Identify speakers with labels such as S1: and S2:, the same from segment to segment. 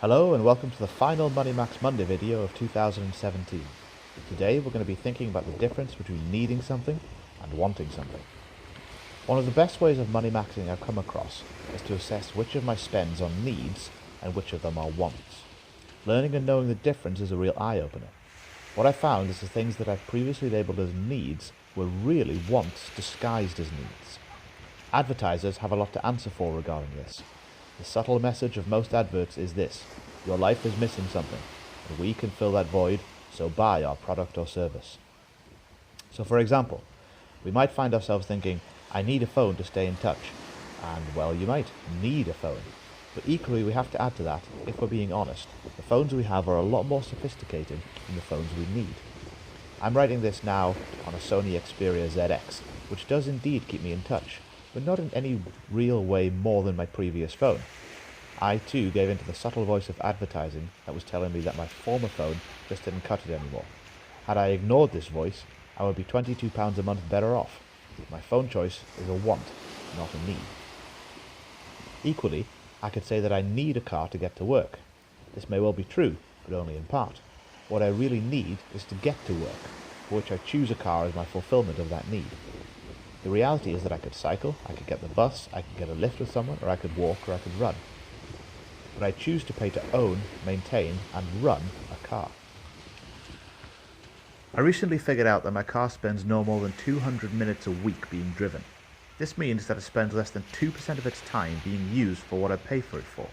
S1: Hello and welcome to the final MoneyMax Monday video of 2017. Today we're going to be thinking about the difference between needing something and wanting something. One of the best ways of money maxing I've come across is to assess which of my spends are needs and which of them are wants. Learning and knowing the difference is a real eye-opener. What I found is the things that I've previously labelled as needs were really wants disguised as needs. Advertisers have a lot to answer for regarding this. The subtle message of most adverts is this: your life is missing something, and we can fill that void, so buy our product or service. So for example, we might find ourselves thinking, I need a phone to stay in touch. And well, you might need a phone. But equally we have to add to that, if we're being honest, the phones we have are a lot more sophisticated than the phones we need. I'm writing this now on a Sony Xperia ZX, which does indeed keep me in touch, but not in any real way more than my previous phone. I too gave in to the subtle voice of advertising that was telling me that my former phone just didn't cut it anymore. Had I ignored this voice, I would be £22 a month better off. My phone choice is a want, not a need. Equally, I could say that I need a car to get to work. This may well be true, but only in part. What I really need is to get to work, for which I choose a car as my fulfillment of that need. The reality is that I could cycle, I could get the bus, I could get a lift with someone, or I could walk, or I could run. But I choose to pay to own, maintain, and run a car. I recently figured out that my car spends no more than 200 minutes a week being driven. This means that it spends less than 2% of its time being used for what I pay for it for.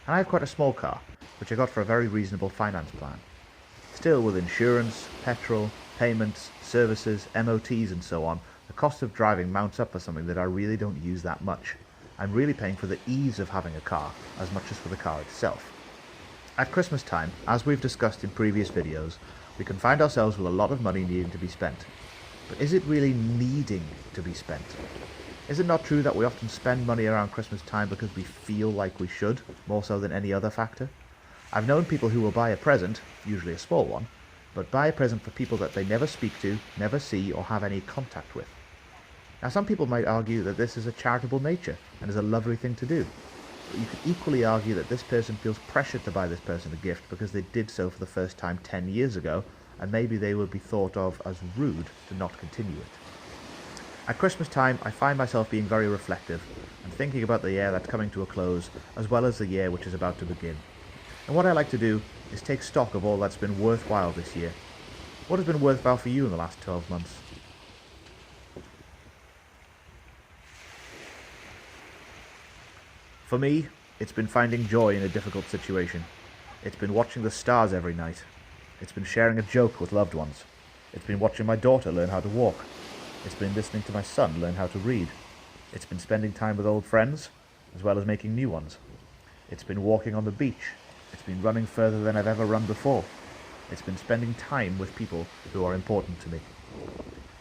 S1: And I have quite a small car, which I got for a very reasonable finance plan. Still, with insurance, petrol, payments, services, MOTs and so on, the cost of driving mounts up for something that I really don't use that much. I'm really paying for the ease of having a car as much as for the car itself. At Christmas time, as we've discussed in previous videos, we can find ourselves with a lot of money needing to be spent. But is it really needing to be spent? Is it not true that we often spend money around Christmas time because we feel like we should, more so than any other factor? I've known people who will buy a present, usually a small one, but buy a present for people that they never speak to, never see, or have any contact with. Now, some people might argue that this is a charitable nature and is a lovely thing to do. But you could equally argue that this person feels pressured to buy this person a gift because they did so for the first time 10 years ago, and maybe they would be thought of as rude to not continue it. At Christmas time, I find myself being very reflective and thinking about the year that's coming to a close, as well as the year which is about to begin. And what I like to do is take stock of all that's been worthwhile this year. What has been worthwhile for you in the last 12 months? For me, it's been finding joy in a difficult situation. It's been watching the stars every night. It's been sharing a joke with loved ones. It's been watching my daughter learn how to walk. It's been listening to my son learn how to read. It's been spending time with old friends, as well as making new ones. It's been walking on the beach. It's been running further than I've ever run before. It's been spending time with people who are important to me.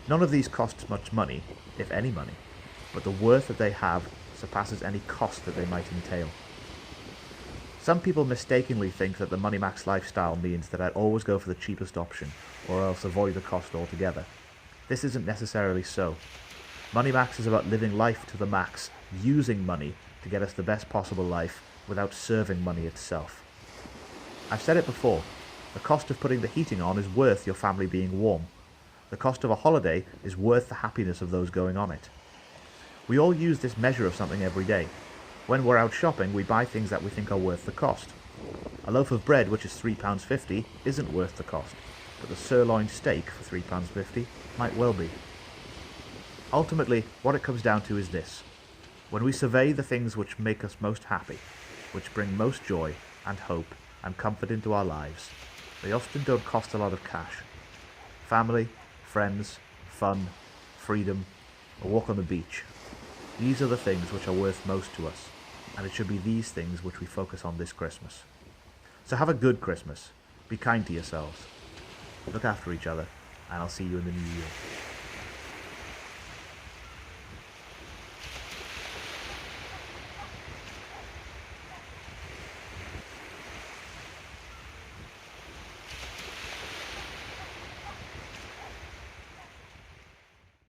S1: None of these costs much money, if any money, but the worth that they have surpasses any cost that they might entail. Some people mistakenly think that the MoneyMax lifestyle means that I'd always go for the cheapest option, or else avoid the cost altogether. This isn't necessarily so. MoneyMax is about living life to the max, using money to get us the best possible life without serving money itself. I've said it before, the cost of putting the heating on is worth your family being warm. The cost of a holiday is worth the happiness of those going on it. We all use this measure of something every day. When we're out shopping, we buy things that we think are worth the cost. A loaf of bread, which is £3.50, isn't worth the cost, but the sirloin steak for £3.50 might well be. Ultimately, what it comes down to is this: when we survey the things which make us most happy, which bring most joy and hope and comfort into our lives, they often don't cost a lot of cash. Family, friends, fun, freedom, a walk on the beach. These are the things which are worth most to us, and it should be these things which we focus on this Christmas. So have a good Christmas, be kind to yourselves, look after each other, and I'll see you in the new year.